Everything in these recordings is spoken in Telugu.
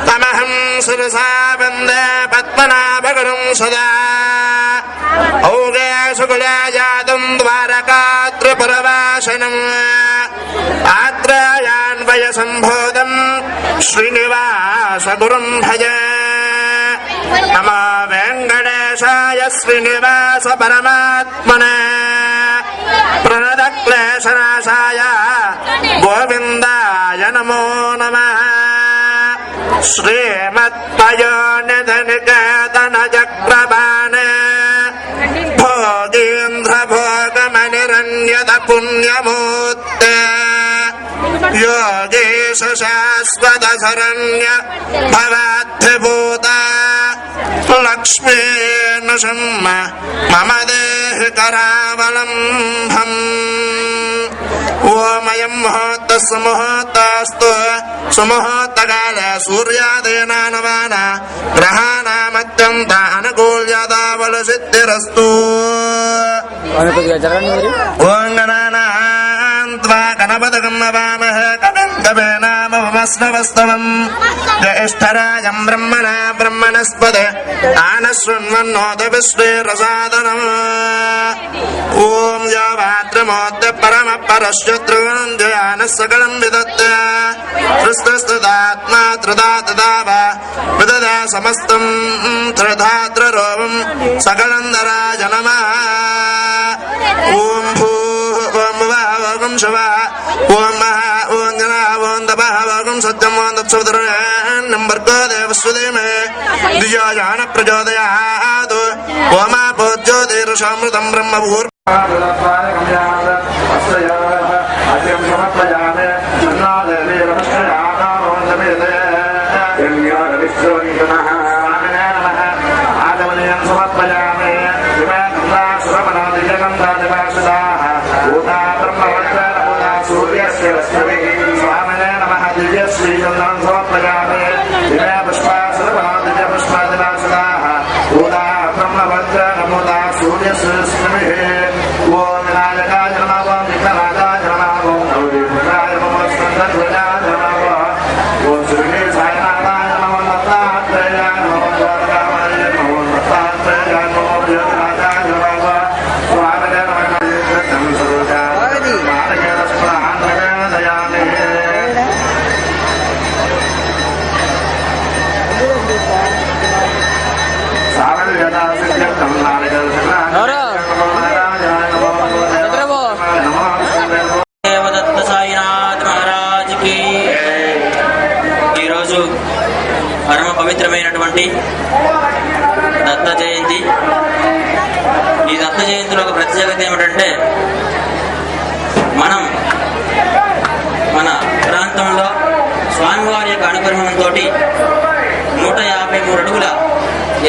తమహం శిరసా వందే పద్మనాభగురుం సదా ఔగేశుకులాజాతం ద్వారకాత్రిపురవాసనం ఆత్రేయాన్వయ సంబోధం శ్రీనివాసగురుం భజ నమో వెంకటేశాయ శ్రీనివాస పరమాత్మనే ప్రణతక్లేశనాశాయ గోవిందాయ నమో నమః శ్రీమత్పయోనిధనికేతన చక్రపాణే భోగీంద్ర భోగమనిరణ్యత పుణ్యమూర్తే యోగేశ శాశ్వత శరణ్య భవాద్భూత లక్ష్మీ నృసింహ మమ దేహి కరావలంబం ఓమయం ముహూర్త సుముహూర్తస్తు సుముహూర్తకాలే సూర్యాదయనానవాన గ్రహాణమత్యంత అనుకూల్యతావల సిద్ధిరస్తు. ఓం గణానాన్త్వా గణపతిగం నమామహే కవిం కవీనాముపమస్రవస్తవం జ్యేష్ఠరాజం బ్రహ్మణా బ్రహ్మణస్పదే ఆనశృణ్వన్నోత విశ్వేరసాదనం. ఓం యో భాద్రమోద్య పరమ పరశుద్రుం ధ్యాన సకలం విదత్తే హృస్తస్థితాత్మా త్రిదాతదావ విదదా సమస్తం త్రిధాత్రరోమం సకలందరాజ నమః. ఓం భూ ఓం భువః ఓం శువః ఓం మహా ఓం జనః ఓం తపః ఓం సత్యం ఓం తత్సవితుర్వరేణ్యం భర్గో దేవస్య ధీమహి ధియో యో నః ప్రచోదయాత్. ఓమాపో జ్యోతిర్షమృతం బ్రహ్మభూర్ పరమ పవిత్రమైనటువంటి దత్త జయంతి. ఈ దత్త జయంతిలో ఒక ప్రత్యేకత ఏమిటంటే, మనం మన ప్రాంతంలో స్వామివారి యొక్క అనుగ్రహంతో 153 అడుగుల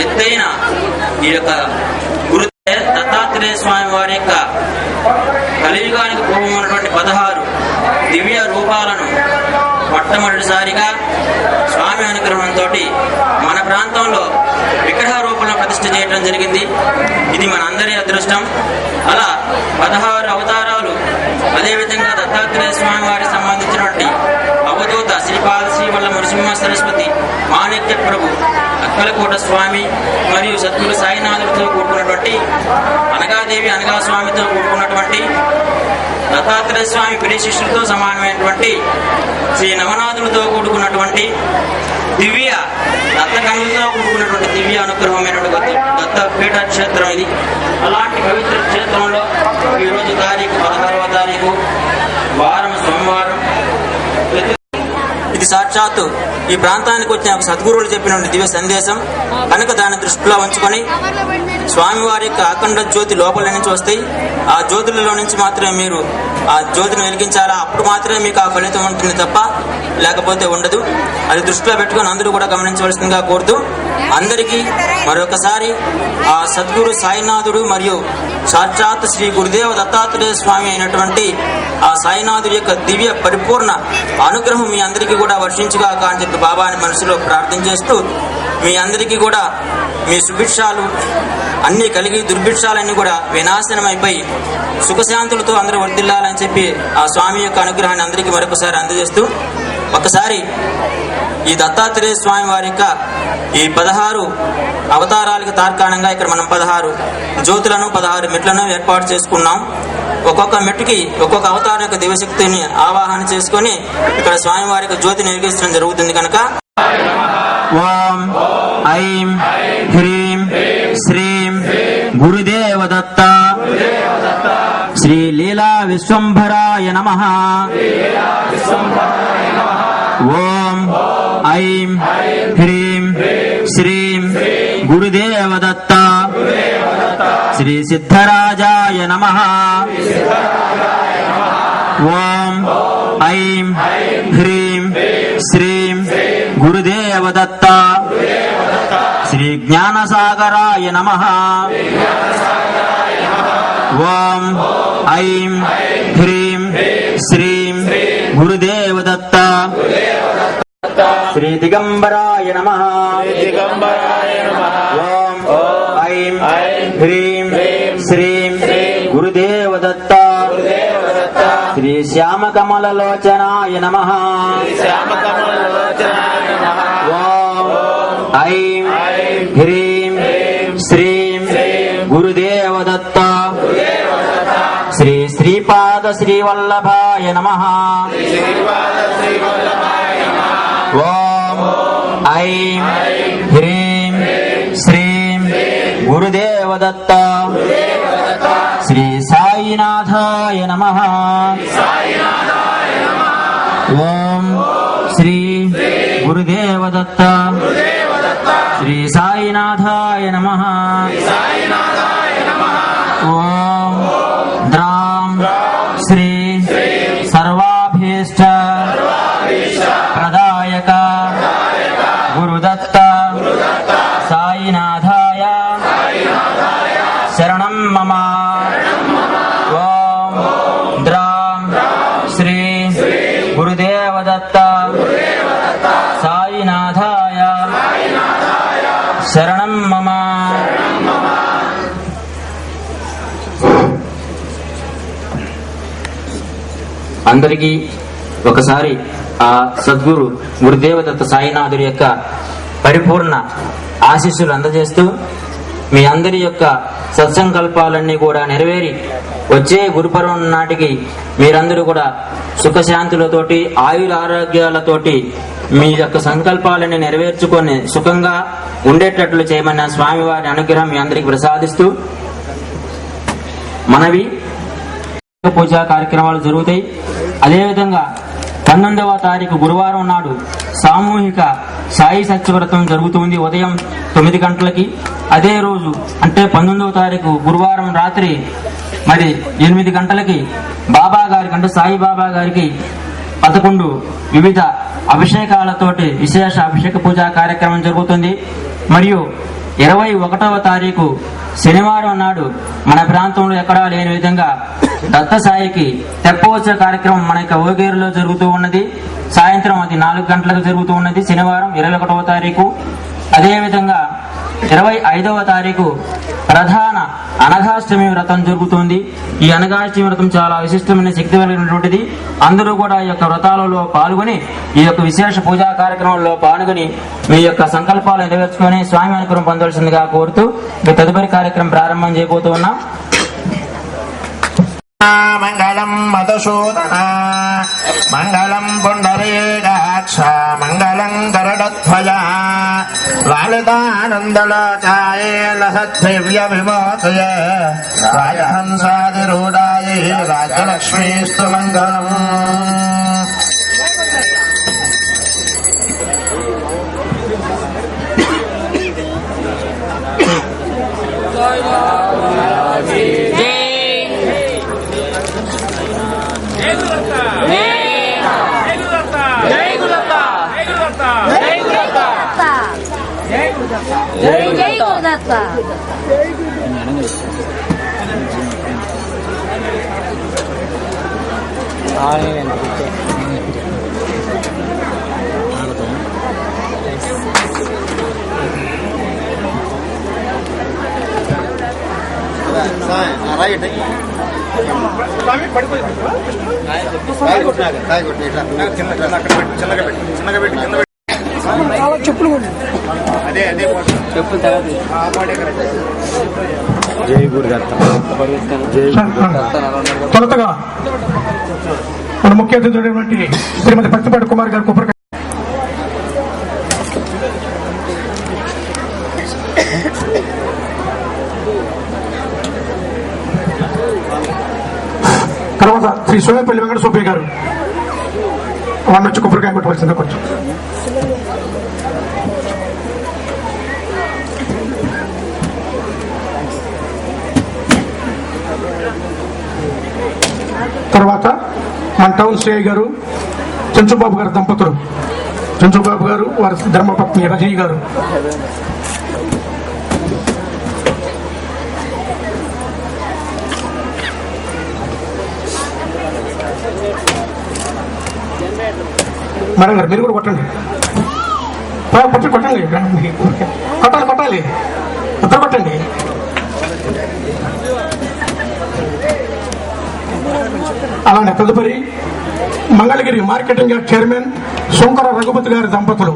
ఎత్తైన ఈ యొక్క గురు దత్తాత్రేయ స్వామి వారి యొక్క కలియుగానికి పూర్వం ఉన్నటువంటి 16 దివ్య రూపాలను మొట్టమొదటిసారిగా స్వామి అనుగ్రహంతో మన ప్రాంతంలో విగ్రహ రూపంలో ప్రతిష్ఠ చేయడం జరిగింది. ఇది మన అందరి అదృష్టం. అలా 16 అవతారాలు, అదేవిధంగా దత్తాత్రేయ స్వామి వారికి సంబంధించినటువంటి అవధూత శ్రీపాద శ్రీవల్ల నృసింహ సరస్వతి, మాణిక్య ప్రభు, అక్కలకోట స్వామి మరియు సద్గురు సాయినాథుడితో కూడుకున్నటువంటి అనగాదేవి అనగా స్వామితో కూడుకున్నటువంటి దత్తాత్రేయ స్వామి పిడి శిష్యులతో సమానమైనటువంటి శ్రీ నవనాథులతో కూడుకున్నటువంటి దివ్య దత్తగణులతో కూడుకున్నటువంటి దివ్య అనుగ్రహమైనటువంటి దత్త పీఠ క్షేత్రం ఇది. అలాంటి పవిత్ర క్షేత్రంలో ఈరోజు తారీఖు 16వ తారీఖు వారం సోమవారం. ఇది సాక్షాత్తు ఈ ప్రాంతానికి వచ్చిన సద్గురువులు చెప్పిన దివ్య సందేశం కనుక దాన్ని దృష్టిలో ఉంచుకొని స్వామివారి యొక్క అఖండ జ్యోతి లోపల నుంచి వస్తాయి. ఆ జ్యోతులలో నుంచి మాత్రమే మీరు ఆ జ్యోతిని వెలిగించాలా, అప్పుడు మాత్రమే మీకు ఆ ఫలితం ఉంటుంది తప్ప లేకపోతే ఉండదు. అది దృష్టిలో పెట్టుకుని అందరూ కూడా గమనించవలసిందిగా కోరుతూ, అందరికీ మరొకసారి ఆ సద్గురు సాయినాథుడు మరియు సాక్షాత్ శ్రీ గురుదేవ దత్తాత్రేయ స్వామి అయినటువంటి ఆ సాయినాథుడి యొక్క దివ్య పరిపూర్ణ అనుగ్రహం మీ అందరికీ కూడా వర్షి రక్షించుగాక అని చెప్పి బాబాని మనసులో ప్రార్థన చేస్తూ మీ అందరికీ కూడా మీ సుభిక్షాలు అన్నీ కలిగి దుర్భిక్షాలన్నీ కూడా వినాశనమైపోయి సుఖశాంతులతో అందరూ వర్ధిల్లాలని చెప్పి ఆ స్వామి యొక్క అనుగ్రహాన్ని అందరికీ మరొకసారి అందజేస్తూ ఒకసారి ఈ దత్తాత్రేయ స్వామి వారి యొక్క ఈ 16 అవతారాలకు తార్కాణంగా ఇక్కడ మనం 16 జ్యోతులను 16 మెట్లను ఏర్పాటు చేసుకున్నాం. ఒక్కొక్క మెట్టుకి ఒక్కొక్క అవతారం యొక్క దివశక్తిని ఆవాహన చేసుకొని ఇక్కడ స్వామివారి యొక్క జ్యోతిని వెలిగించడం జరుగుతుంది కనుక ఓం ఐం హ్రీం శ్రీం గురుదేవ దత్త శ్రీ లీలా విశ్వంభరాయ నమః. ఓం ఐం హ్రీం శ్రీం గురుదేవ దత్త శ్రీ సిద్ధరాజాయ నమః. ఓం ఐం హ్రీం శ్రీం గురుదేవ దత్త శ్రీ జ్ఞానసాగరాయ నమః. ఓం ఐం హ్రీం శ్రీం గురుదేవ దత్త శ్రీ దిగంబరాయ నమః. ఓం ఐం హ్రీం శ్రీం గురుదేవ దత్త శ్రీ శ్యామకమలలోచనాయ నమః. ఓం ఐం హ్రీం శ్రీం గురుదేవ దత్త శ్రీ శ్రీపాద శ్రీవల్లభాయ నమః. ఓం ఐం హ్రీం శ్రీం గురుదేవ దత్త శ్రీ సాయినాథాయ నమః. ఓం శ్రీ గురుదేవ దత్త శ్రీ సాయినాథాయ నమః. ఓం ద్రాం శ్రీ సర్వాభీష్ట ప్రదాయక గురుదత్త సాయినాథాయ శరణం మమ. ఓం ద్రాం శ్రీ గురుదేవ దత్త సాయినాథాయ శరణం మమ. అందరికీ ఒకసారి ఆ సద్గురు గురుదేవదత్త సాయినాథుడి యొక్క పరిపూర్ణ ఆశీస్సులు అందజేస్తూ మీ అందరి యొక్క సత్సంకల్పాలన్నీ కూడా నెరవేరి వచ్చే గురుపర్వం నాటికి మీరందరూ కూడా సుఖశాంతులతోటి ఆయుర ఆరోగ్యాలతోటి మీ యొక్క సంకల్పాలని నెరవేర్చుకొని సుఖంగా ఉండేటట్లు చేయమన్న స్వామివారి అనుగ్రహం మీ అందరికి ప్రసాదిస్తూ మనవి పూజా కార్యక్రమాలు జరుగుతాయి. అదేవిధంగా 19వ తారీఖు గురువారం నాడు సామూహిక సాయి సత్యవ్రతం జరుగుతుంది ఉదయం 9 గంటలకి. అదే రోజు అంటే 19వ తారీఖు గురువారం రాత్రి మరి 8 గంటలకి బాబా గారికి అంటే సాయిబాబా గారికి 11 వివిధ అభిషేకాలతోటి విశేష అభిషేక పూజా కార్యక్రమం జరుగుతుంది. మరియు 21వ తారీఖు శనివారం నాడు మన ప్రాంతంలో ఎక్కడా లేని విధంగా దత్త సాయికి తెప్పవచ్చ కార్యక్రమం మన యొక్క ఓగేరులో జరుగుతూ ఉన్నది. సాయంత్రం అది 4 గంటలకు జరుగుతూ ఉన్నది శనివారం 21వ తారీఖు. అదేవిధంగా 25వ తారీఖు ప్రధాన అనఘాష్టమి వ్రతం జరుగుతుంది. ఈ అనఘాష్టమి వ్రతం చాలా విశిష్టమైన శక్తి కలిగినటువంటిది. అందరూ కూడా ఈ యొక్క వ్రతాలలో పాల్గొని ఈ యొక్క విశేష పూజా కార్యక్రమంలో పాల్గొని మీ యొక్క సంకల్పాలు నెరవేర్చుకొని స్వామి అనుగ్రహం పొందవలసిందిగా కోరుతూ మీ తదుపరి కార్యక్రమం ప్రారంభం చేయబోతూ ఉన్నాం. మంగళం మధుసూదన మంగళం పుండరీకాక్ష మంగళం గరుడధ్వజ లాలితానందలోకాయ లహద్దివ్య విమోచయ రాజహంసాదిరూఢాయ రాజలక్ష్మీస్తు మంగళం. జై జై గురుదత్త. చెప్పులు తొలతగా మన ముఖ్య అతిథుడైనటువంటి శ్రీమతి పత్తిపాటి కుమార్ గారు కొబ్బరికాయ తర్వాత శ్రీ సోయపల్లి వెంకట సుబ్బయ్య గారు వాళ్ళు వచ్చి కొబ్బరికాయ కొట్టవలసిందే కొంచెం. తర్వాత మన టౌన్ సిఐ గారు చెంచుబాబు గారు దంపతులు, చెంచుబాబు గారు వారి ధర్మపత్ని రజీ గారు. మేడం గారు మీరు కూడా కొట్టండి, కొట్టండి కొట్టాలి ఇద్దరు కొట్టండి. అలానే తదుపరి Mangalagiri marketing yard chairman Shankara Raghupathi గారి దంపతులు.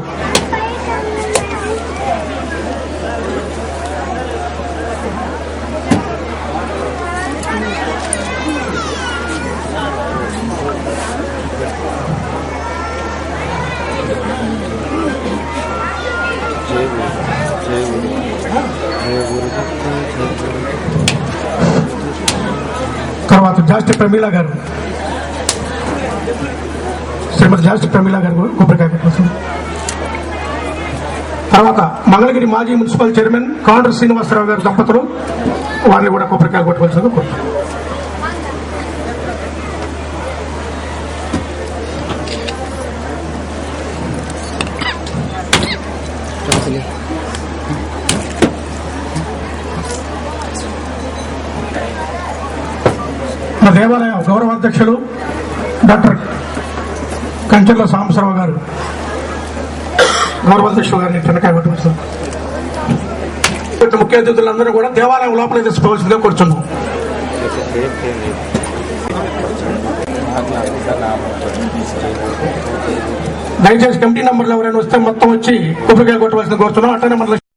తర్వాత జాస్తి ప్రమీల గారు, శ్రీమతి జాస్తి ప్రమీల గారు కొబ్బరికాయ పెట్టవలసింది. తర్వాత మంగళగిరి మాజీ మున్సిపల్ చైర్మన్ కాండ్ర శ్రీనివాసరావు గారి దంపతులు, వారిని కూడా కొబ్బరికాయ కొట్టవలసింది కోరుతారు. మా దేవాలయ గౌరవాధ్యక్షులు డాక్టర్ కంచెర్ల సాంబశివరావు గారు గౌరవాధ్యక్షులు గారిని వెనకాయ కొట్టవలసింది. ముఖ్య అతిథులందరూ కూడా దేవాలయం లోపల తీసుకోవాల్సిందిగా కూర్చున్నాం. దయచేసి కమిటీ నంబర్లు ఎవరైనా వస్తే మొత్తం వచ్చి కొబ్బరికాయ కొట్టవలసింది కోరుతున్నాం. అట్టనే మన